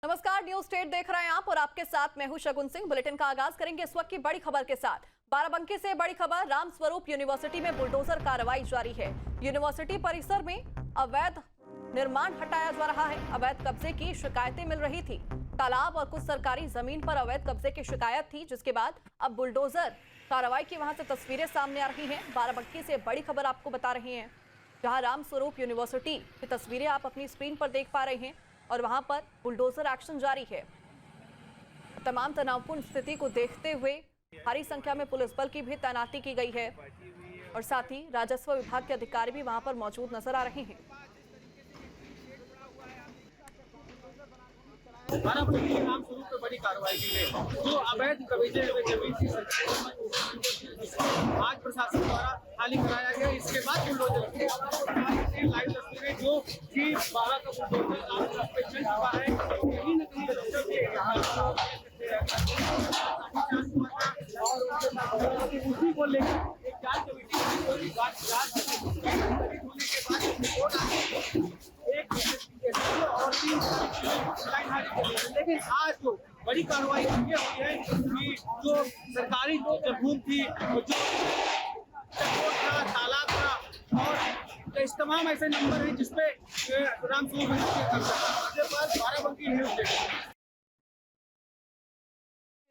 नमस्कार, news state देख रहे हैं आप और आपके साथ मैं हूं शगुन सिंह। बुलेटिन का आगाज करेंगे इस वक्त की बड़ी खबर के साथ। बाराबंकी से बड़ी खबर, रामस्वरूप यूनिवर्सिटी में बुलडोजर कार्रवाई जारी है। यूनिवर्सिटी परिसर में अवैध निर्माण हटाया जा रहा है। अवैध कब्जे की शिकायतें मिल रही थी। तालाब और कुछ सरकारी जमीन पर अवैध कब्जे की शिकायत थी, जिसके बाद अब बुलडोजर कार्रवाई की वहां से तस्वीरें सामने आ रही हैं। बाराबंकी से बड़ी खबर आपको बता रहे हैं, जहां रामस्वरूप यूनिवर्सिटी की तस्वीरें आप अपनी स्क्रीन पर देख पा रहे हैं और वहां पर बुलडोजर एक्शन जारी है। तमाम तनावपूर्ण स्थिति को देखते हुए भारी संख्या में पुलिस बल की भी तैनाती की गई है और साथ ही राजस्व विभाग के अधिकारी भी वहां पर मौजूद नजर आ रहे हैं। बाराबंकी के रामस्वरूप पे बड़ी कार्रवाई की गई। जो अवैध कब्जे में जमीन थी आज प्रशासन द्वारा खाली कराया गया। इसके बाद बुलडोजर लाइव तस्वीरें जो कि 12 का बुलडोजर आज रास्ते चल चुका है, कहीं न कहीं उसी को लेकर एक जांच कमेटी होने के बाद एक और 3 लेकिन आज जो बड़ी कार्रवाई ये हुई है कि जो सरकारी जो भूमि थी, जो था, तालाब था और इस तमाम ऐसे नंबर हैं जिसपे रामस्वरूप बाराबंकी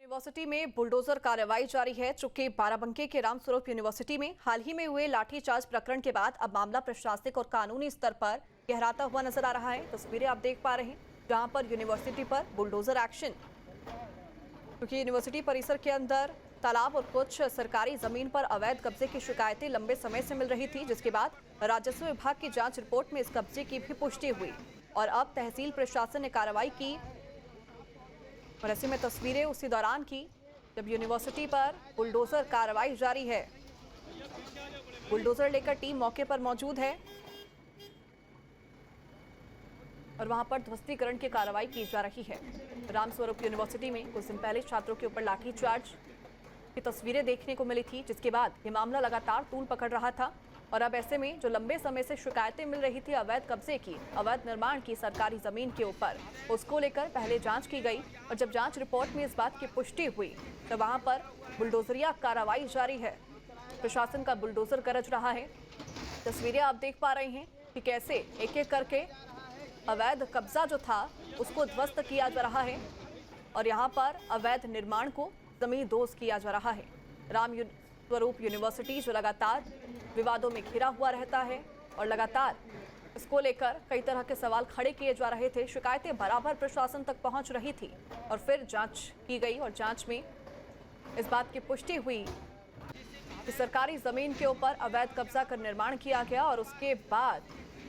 यूनिवर्सिटी में बुलडोजर कार्रवाई जारी है। चूंकि बाराबंकी के रामस्वरूप यूनिवर्सिटी में हाल ही में हुए लाठीचार्ज प्रकरण के बाद अब मामला प्रशासनिक और कानूनी स्तर पर गहराता हुआ नजर आ रहा है। तस्वीरें आप देख पा रहे हैं, जहां पर यूनिवर्सिटी पर बुलडोजर एक्शन, क्योंकि यूनिवर्सिटी परिसर के अंदर तालाब और कुछ सरकारी जमीन पर अवैध कब्जे की शिकायतें लंबे समय से मिल रही थी, जिसके बाद राजस्व विभाग की जांच रिपोर्ट में इस कब्जे की भी पुष्टि हुई और अब तहसील प्रशासन ने कार्रवाई की। और ऐसे में तस्वीरें उसी दौरान की जब यूनिवर्सिटी पर बुलडोजर कार्रवाई जारी है। बुलडोजर लेकर टीम मौके पर मौजूद है और वहां पर ध्वस्तीकरण की कार्रवाई की जा रही है। रामस्वरूप यूनिवर्सिटी में कुछ दिन पहले छात्रों के ऊपर लाठीचार्ज की तस्वीरें देखने को मिली थी, जिसके बाद ये मामला लगातार तूल पकड़ रहा था और अब ऐसे में जो लंबे समय से शिकायतें मिल रही थी अवैध कब्जे की, अवैध निर्माण की सरकारी जमीन के ऊपर, उसको लेकर पहले जांच की गई और जब जांच रिपोर्ट में इस बात की पुष्टि हुई तो वहां पर बुलडोजरिया कार्रवाई जारी है। प्रशासन का बुलडोजर गरज रहा है। तस्वीरें आप देख पा रहे हैं कि कैसे एक एक करके अवैध कब्जा जो था उसको ध्वस्त किया जा रहा है और यहाँ पर अवैध निर्माण को जमींदोज किया जा रहा है। रामस्वरूप यूनिवर्सिटी जो लगातार विवादों में घिरा हुआ रहता है और लगातार इसको लेकर कई तरह के सवाल खड़े किए जा रहे थे, शिकायतें बराबर प्रशासन तक पहुंच रही थी और फिर जांच की गई और जांच में इस बात की पुष्टि हुई कि सरकारी जमीन के ऊपर अवैध कब्जा कर निर्माण किया गया और उसके बाद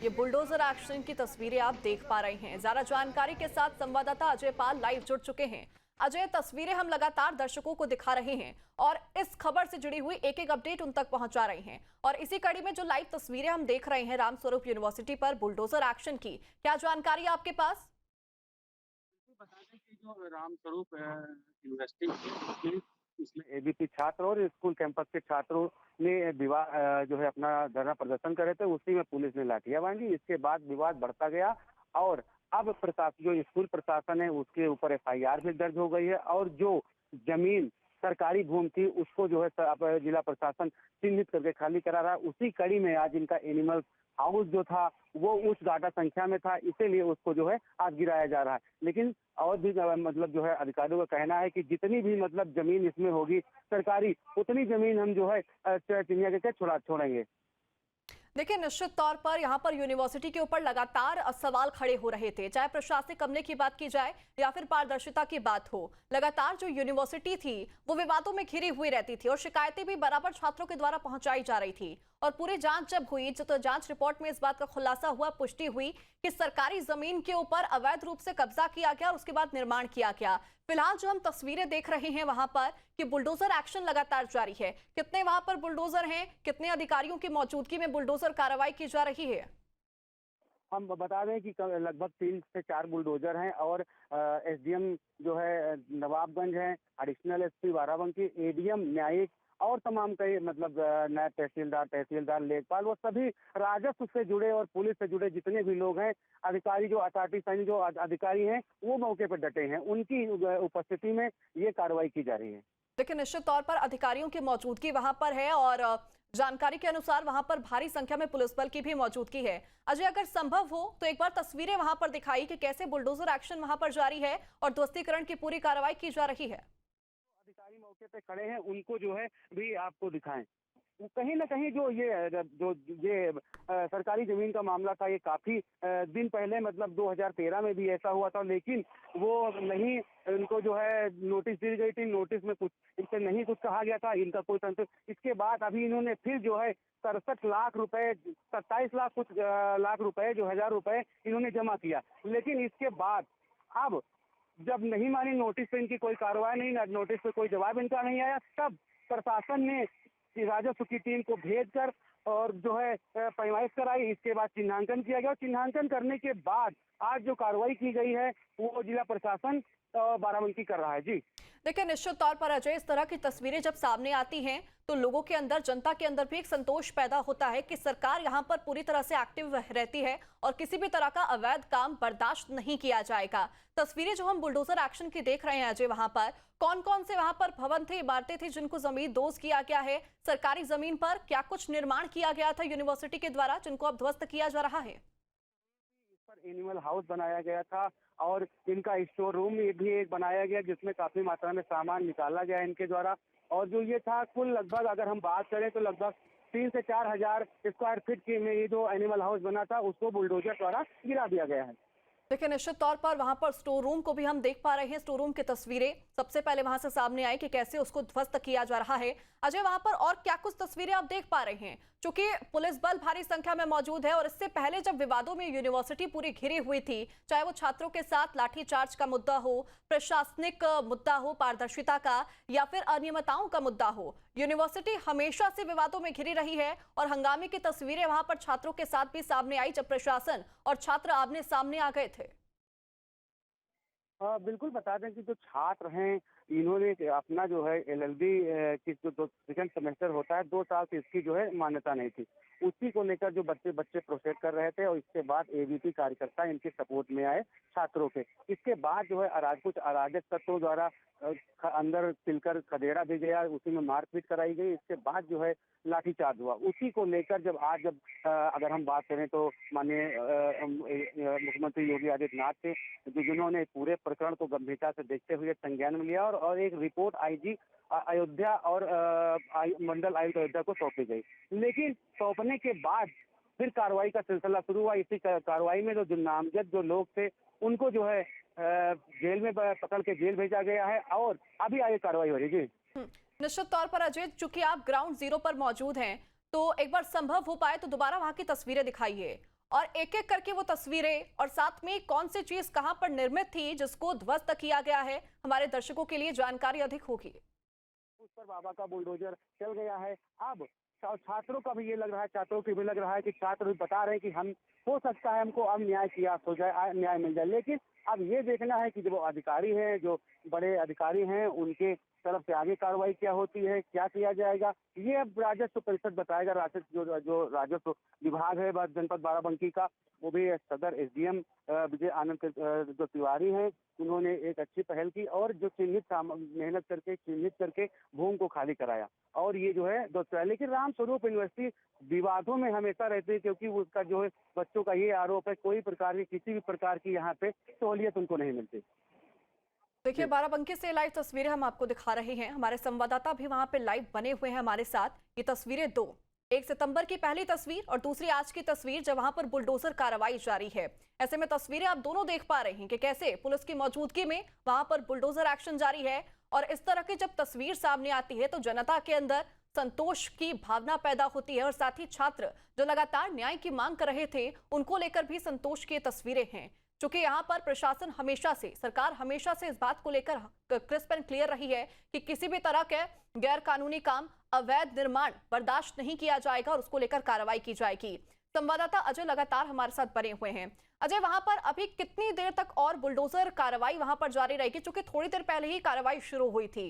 ये बुलडोजर एक्शन की तस्वीरें आप देख पा रहे हैं। ज्यादा जानकारी के साथ संवाददाता अजय पाल लाइव जुड़ चुके हैं। अजय, तस्वीरें हम लगातार दर्शकों को दिखा रहे हैं और इस खबर से जुड़ी हुई एक एक अपडेट उन तक पहुंचा रहे हैं और इसी कड़ी में जो लाइव तस्वीरें हम देख रहे हैं रामस्वरूप यूनिवर्सिटी पर बुलडोजर एक्शन की, क्या जानकारी है आपके पास? बता दें कि जो रामस्वरूप यूनिवर्सिटी इसमें एबीसी छात्र और स्कूल कैंपस के छात्रों ने विवाद जो है अपना धरना प्रदर्शन करे थे, उसी में पुलिस ने लाठियां मांगी। इसके बाद विवाद बढ़ता गया और अब प्रशासन जो स्कूल प्रशासन है उसके ऊपर एफआईआर भी दर्ज हो गई है और जो जमीन सरकारी भूमि थी उसको जो है अब जिला प्रशासन चिन्हित करके खाली करा रहा है। उसी कड़ी में आज इनका एनिमल हाउस जो था वो उस डाटा संख्या में था, इसीलिए उसको जो है आज गिराया जा रहा है। लेकिन और भी मतलब जो है अधिकारियों का कहना है कि जितनी भी मतलब जमीन इसमें होगी सरकारी, उतनी जमीन हम जो है चिड़िया के छोड़ेंगे। देखिए, निश्चित तौर पर यहाँ पर यूनिवर्सिटी के ऊपर लगातार सवाल खड़े हो रहे थे, चाहे प्रशासनिक अमले की बात की जाए या फिर पारदर्शिता की बात हो। लगातार जो यूनिवर्सिटी थी वो विवादों में घिरी हुई रहती थी और शिकायतें भी बराबर छात्रों के द्वारा पहुंचाई जा रही थी और पूरी जांच जब हुई तो जांच रिपोर्ट में इस बात का खुलासा हुआ, पुष्टि हुई कि सरकारी जमीन के ऊपर अवैध रूप से कब्जा किया गया और उसके बाद निर्माण किया गया। फिलहाल जो हम तस्वीरें देख रहे हैं वहां पर कि बुलडोजर एक्शन लगातार जारी है। कितने वहां पर बुलडोजर हैं, कितने अधिकारियों की मौजूदगी में बुलडोजर कार्रवाई की जा रही है? हम बता दें कि लगभग 3 से 4 बुलडोजर हैं और एसडीएम जो है नवाबगंज हैं, एडिशनल एसपी बाराबंकी, एडीएम न्यायिक और तमाम कई मतलब नायब तहसीलदार लेखपाल, वो सभी राजस्व से जुड़े और पुलिस से जुड़े जितने भी लोग हैं, अधिकारी जो अथॉरिटी साइन जो अधिकारी हैं, वो मौके पर डटे हैं। उनकी उपस्थिति में ये कार्रवाई की जा रही है। देखिए, निश्चित तौर पर अधिकारियों की मौजूदगी वहां पर है और जानकारी के अनुसार वहां पर भारी संख्या में पुलिस बल की भी मौजूदगी है। अजय, अगर संभव हो तो एक बार तस्वीरें वहां पर दिखाई कि कैसे बुलडोजर एक्शन वहां पर जारी है और ध्वस्तीकरण की पूरी कार्रवाई की जा रही है। अधिकारी मौके पे खड़े हैं, उनको जो है भी आपको दिखाएं। कहीं ना कहीं जो ये सरकारी जमीन का मामला था, ये काफी दिन पहले मतलब 2013 में भी ऐसा हुआ था, लेकिन वो नहीं, इनको जो है नोटिस दी गई थी। नोटिस में कुछ इनसे नहीं कुछ कहा गया था, इनका कोई तंत्र। इसके बाद अभी इन्होंने फिर जो है 67 लाख रुपए, 27 लाख कुछ लाख रुपए, जो 1000 रुपए इन्होंने जमा किया। लेकिन इसके बाद अब जब नहीं मानी नोटिस पे, इनकी कोई कार्रवाई नहीं, नोटिस पे कोई जवाब इनका नहीं आया, तब प्रशासन ने राजस्व की टीम को भेजकर और जो है पैमाइश कराई। इसके बाद चिन्हांकन किया गया और चिन्हांकन करने के बाद आज जो कार्रवाई की गई है वो जिला प्रशासन बाराबंकी कर रहा है। जी देखिए, निश्चित तौर पर अजय, इस तरह की तस्वीरें जब सामने आती हैं तो लोगों के अंदर, जनता के अंदर भी एक संतोष पैदा होता है कि सरकार यहां पर पूरी तरह से एक्टिव रहती है और किसी भी तरह का अवैध काम बर्दाश्त नहीं किया जाएगा। तस्वीरें जो हम बुलडोजर एक्शन की देख रहे हैं अजय, वहां पर कौन कौन से वहां पर भवन थे, इमारतें थी जिनको जमीन दोज किया गया है? सरकारी जमीन पर क्या कुछ निर्माण किया गया था यूनिवर्सिटी के द्वारा जिनको अब ध्वस्त किया जा रहा है? इस पर एनिमल हाउस बनाया गया था और इनका स्टोर रूम भी एक बनाया गया, जिसमें काफी मात्रा में सामान निकाला गया इनके द्वारा। और जो ये था, कुल लगभग अगर हम बात करें तो लगभग 3 से 4 हजार स्क्वायर फीट की में ये जो एनिमल हाउस बना था, उसको बुलडोजर द्वारा गिरा दिया गया है। देखिए, निश्चित तौर पर वहां पर स्टोर रूम को भी हम देख पा रहे हैं। स्टोर रूम की तस्वीरें सबसे पहले वहां से सामने आई कि कैसे उसको ध्वस्त किया जा रहा है। अजय, वहां पर और क्या कुछ तस्वीरें आप देख पा रहे हैं? चूंकि पुलिस बल भारी संख्या में मौजूद है और इससे पहले जब विवादों में यूनिवर्सिटी पूरी घिरी हुई थी, चाहे वो छात्रों के साथ लाठीचार्ज का मुद्दा हो, प्रशासनिक मुद्दा हो, पारदर्शिता का, या फिर अनियमितताओं का मुद्दा हो, यूनिवर्सिटी हमेशा से विवादों में घिरी रही है और हंगामे की तस्वीरें वहां पर छात्रों के साथ भी सामने आई जब प्रशासन और छात्र आमने सामने आ गए थे। बिल्कुल बता दें कि जो छात्र हैं, इन्होंने अपना जो है एलएलबी की जो सेकंड सेमेस्टर होता है, 2 साल से इसकी जो है मान्यता नहीं थी। उसी को लेकर जो बच्चे प्रोसेस कर रहे थे और इसके बाद एबीपी कार्यकर्ता इनके सपोर्ट में आए छात्रों के। इसके बाद जो है कुछ अराजक तत्वों द्वारा अंदर तिलकर खदेड़ा भी गया, उसी में मारपीट कराई गई। इसके बाद जो है लाठीचार्ज हुआ। उसी को लेकर जब अगर हम बात करें तो माननीय मुख्यमंत्री योगी आदित्यनाथ थे, जिन्होंने पूरे प्रकरण को गंभीरता से देखते हुए संज्ञान में लिया और एक रिपोर्ट आईजी अयोध्या और मंडल आयुक्त अयोध्या को सौंपी गई। लेकिन सौंपने के बाद फिर कार्रवाई का सिलसिला शुरू हुआ। इसी कार्रवाई में जो नामजद जो लोग थे, उनको जो है जेल में पकड़ के जेल भेजा गया है और अभी आगे कार्रवाई हो रही है। जी निश्चित तौर पर अजय, चूंकि आप ग्राउंड जीरो पर मौजूद हैं, तो एक बार संभव हो पाए तो दोबारा वहां की तस्वीरें दिखाइए और एक एक करके वो तस्वीरें और साथ में कौन सी चीज कहां पर निर्मित थी जिसको ध्वस्त किया गया है, हमारे दर्शकों के लिए जानकारी अधिक होगी। उस पर बाबा का बुलडोजर चल गया है। अब छात्रों का भी ये लग रहा है, छात्रों को भी लग रहा है कि छात्र भी बता रहे हैं कि हम, हो सकता है हमको अब न्याय किया हो जाए, न्याय मिल जाए। लेकिन अब ये देखना है कि जो अधिकारी हैं, जो बड़े अधिकारी हैं, उनके तरफ से आगे कार्रवाई क्या होती है, क्या किया जाएगा, ये अब राजस्व परिषद बताएगा। जो राजस्व विभाग है जनपद बाराबंकी का, वो भी सदर एसडीएम विजय आनंद जो तिवारी हैं, उन्होंने एक अच्छी पहल की और जो मेहनत करके चिन्हित करके भूमि को खाली कराया। और ये जो है लेकिन रामस्वरूप यूनिवर्सिटी विवादों में हमेशा रहती है, क्योंकि उसका जो है बच्चों का ये आरोप है, कोई प्रकार की किसी भी प्रकार की यहाँ पे सहूलियत उनको नहीं मिलती। देखिए, बाराबंकी से लाइव तस्वीरें हम आपको दिखा रहे हैं। हमारे संवाददाता भी वहां पे लाइव बने हुए हैं हमारे साथ। ये तस्वीरें दो, 1 सितंबर की पहली तस्वीर और दूसरी आज की तस्वीर जब वहां पर बुलडोजर कार्रवाई जारी है। ऐसे में तस्वीरें आप दोनों देख पा रहे हैं कि कैसे पुलिस की मौजूदगी में वहां पर बुलडोजर एक्शन जारी है। और इस तरह की जब तस्वीर सामने आती है तो जनता के अंदर संतोष की भावना पैदा होती है और साथ ही छात्र जो लगातार न्याय की मांग कर रहे थे, उनको लेकर भी संतोष की तस्वीरें हैं। चूंकि यहाँ पर प्रशासन हमेशा से, सरकार हमेशा से इस बात को लेकर क्रिस्प एंड क्लियर रही है कि किसी भी तरह के गैर कानूनी काम, अवैध निर्माण बर्दाश्त नहीं किया जाएगा और उसको लेकर कार्रवाई की जाएगी। संवाददाता अजय लगातार हमारे साथ बने हुए हैं। अजय, वहां पर अभी कितनी देर तक और बुलडोजर कार्रवाई वहां पर जारी रहेगी, क्योंकि थोड़ी देर पहले ही कार्रवाई शुरू हुई थी?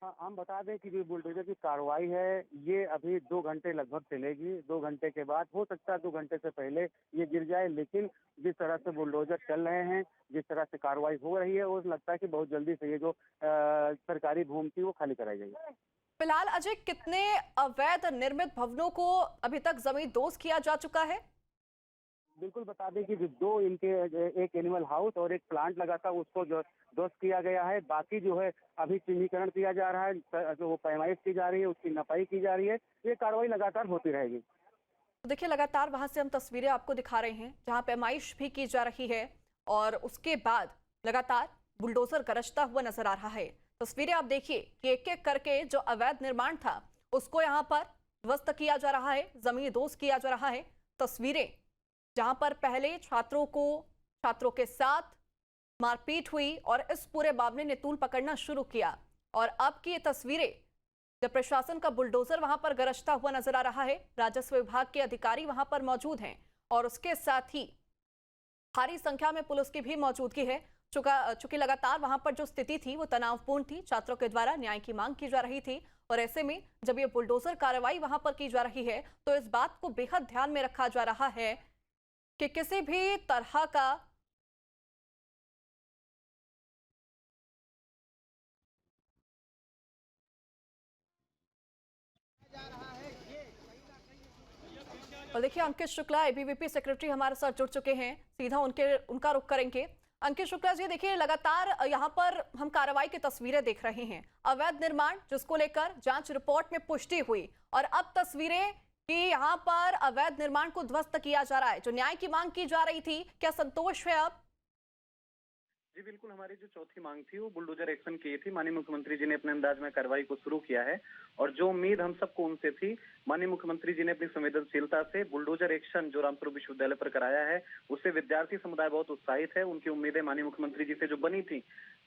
हाँ, हम बता दें कि जो बुलडोजर की कार्रवाई है ये अभी 2 घंटे लगभग चलेगी। 2 घंटे के बाद हो सकता है 2 घंटे से पहले ये गिर जाए, लेकिन जिस तरह से बुलडोजर चल रहे हैं, जिस तरह से कार्रवाई हो रही है, वो लगता है कि बहुत जल्दी से ये जो सरकारी भूमि थी वो खाली कराई जाएगी। फिलहाल अजय, कितने अवैध निर्मित भवनों को अभी तक जमींदोज किया जा चुका है? बिल्कुल बता दें कि जो 2 इनके एक एनिमल हाउस और एक प्लांट लगा था उसको जो ध्वस्त किया गया है। बाकी जो है अभी चिन्हीकरण किया जा रहा है, जो वो पैमाइश की जा रही है, उसकी नपाई की जा रही है। ये कार्रवाई लगातार होती रहेगी। तो देखिए, लगातार वहां से हम तस्वीरें आपको दिखा रहे हैं जहां पैमाइश भी की जा रही है और उसके बाद लगातार बुलडोजर गरजता हुआ नजर आ रहा है। तस्वीरें आप देखिए कि एक एक करके जो अवैध निर्माण था उसको यहाँ पर ध्वस्त किया जा रहा है, जमींदोज किया जा रहा है। तस्वीरें जहां पर पहले छात्रों के साथ मारपीट हुई और इस पूरे मामले ने तूल पकड़ना शुरू किया, और अब की ये तस्वीरें जब प्रशासन का बुलडोजर वहां पर गरजता हुआ नजर आ रहा है। राजस्व विभाग के अधिकारी वहां पर मौजूद हैं और उसके साथ ही भारी संख्या में पुलिस की भी मौजूदगी है। चूंकि लगातार वहां पर जो स्थिति थी वो तनावपूर्ण थी, छात्रों के द्वारा न्याय की मांग की जा रही थी, और ऐसे में जब ये बुलडोजर कार्रवाई वहां पर की जा रही है तो इस बात को बेहद ध्यान में रखा जा रहा है कि किसी भी तरह का और देखिए, अंकित शुक्ला एबीवीपी सेक्रेटरी हमारे साथ जुड़ चुके हैं, सीधा उनका रुख करेंगे। अंकित शुक्ला जी, देखिए लगातार यहाँ पर हम कार्रवाई की तस्वीरें देख रहे हैं, अवैध निर्माण जिसको लेकर जांच रिपोर्ट में पुष्टि हुई, और अब तस्वीरें कि यहाँ पर अवैध निर्माण को ध्वस्त किया जा रहा है। जो न्याय की मांग की जा रही थी, क्या संतोष है अब? जी बिल्कुल, हमारी जो चौथी मांग थी वो बुलडोजर एक्शन की थी। माननीय मुख्यमंत्री जी ने अपने अंदाज में कार्रवाई को शुरू किया है, और जो उम्मीद हम सबको उनसे थी, माननीय मुख्यमंत्री जी ने अपनी संवेदनशीलता से बुलडोजर एक्शन जो रामस्वरूप विश्वविद्यालय पर कराया है, उससे विद्यार्थी समुदाय बहुत उत्साहित है। उनकी उम्मीदें माननीय मुख्यमंत्री जी से जो बनी थी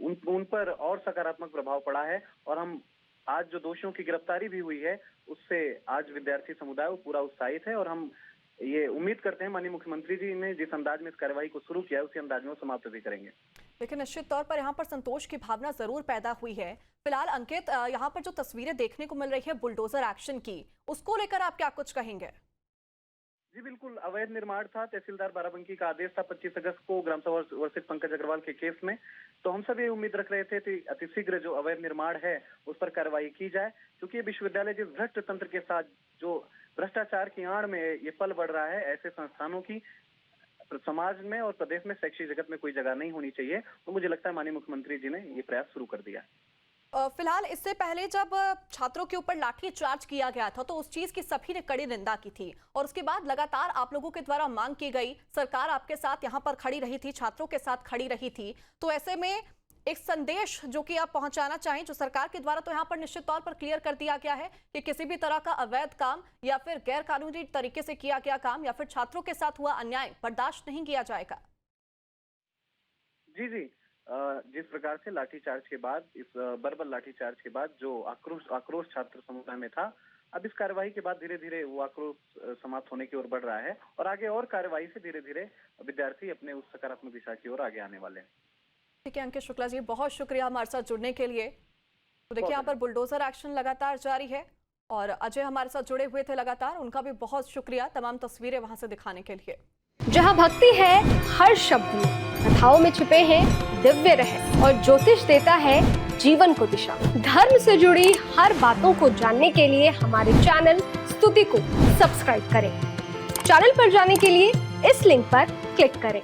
उन पर और सकारात्मक प्रभाव पड़ा है, और हम आज जो दोषियों की गिरफ्तारी भी हुई है उससे आज विद्यार्थी समुदाय पूरा उत्साहित है, और हम ये उम्मीद करते हैं माननीय मुख्यमंत्री जी ने जिस अंदाज में इस कार्रवाई को शुरू किया उसी अंदाज में वो समाप्त भी करेंगे। लेकिन निश्चित तौर पर यहाँ पर संतोष की भावना जरूर पैदा हुई है। फिलहाल अंकित, यहाँ पर जो तस्वीरें देखने को मिल रही है बुलडोजर एक्शन की, उसको लेकर आप क्या कुछ कहेंगे? जी बिल्कुल, अवैध निर्माण था। तहसीलदार बाराबंकी का आदेश था 25 अगस्त को ग्राम सभा वर्षित पंकज अग्रवाल के केस में। तो हम सब ये उम्मीद रख रहे थे कि अतिशीघ्र जो अवैध निर्माण है उस पर कार्रवाई की जाए, क्योंकि ये विश्वविद्यालय जिस भ्रष्ट तंत्र के साथ जो भ्रष्टाचार की आड़ में ये पल बढ़ रहा है, ऐसे संस्थानों की समाज में और प्रदेश में शैक्षिक जगत में कोई जगह नहीं होनी चाहिए। तो मुझे लगता है माननीय मुख्यमंत्री जी ने ये प्रयास शुरू कर दिया। फिलहाल इससे पहले जब छात्रों के ऊपर लाठी चार्ज किया गया था तो उस चीज की सभी ने कड़ी निंदा की थी, और उसके बाद लगातार आप लोगों के द्वारा मांग की गई, सरकार आपके साथ यहाँ पर खड़ी रही थी, छात्रों के साथ खड़ी रही थी। तो ऐसे में एक संदेश जो कि आप पहुंचाना चाहें, जो सरकार के द्वारा तो यहाँ पर निश्चित तौर पर क्लियर कर दिया गया है कि किसी भी तरह का अवैध काम या फिर गैर कानूनी तरीके से किया गया काम या फिर छात्रों के साथ हुआ अन्याय बर्दाश्त नहीं किया जाएगा। जी जी, जिस प्रकार से लाठीचार्ज के बाद, इस बर्बर लाठीचार्ज के बाद जो आक्रोश छात्र समुदाय में था, अब इस कार्रवाई के बाद धीरे धीरे वो आक्रोश समाप्त होने की ओर बढ़ रहा है, और आगे और कार्रवाई से धीरे धीरे विद्यार्थी अपने उस सकारात्मक दिशा की ओर आगे आने वाले हैं। ठीक है अंकित शुक्ला जी, बहुत शुक्रिया हमारे साथ जुड़ने के लिए। तो देखिए, यहाँ पर बुलडोजर एक्शन लगातार जारी है, और अजय हमारे साथ जुड़े हुए थे लगातार, उनका भी बहुत शुक्रिया तमाम तस्वीरें वहां से दिखाने के लिए। जहाँ भक्ति है हर शब्द में, कथाओं में छिपे हैं दिव्य रहस्य, और ज्योतिष देता है जीवन को दिशा। धर्म से जुड़ी हर बातों को जानने के लिए हमारे चैनल स्तुति को सब्सक्राइब करें। चैनल पर जाने के लिए इस लिंक पर क्लिक करें।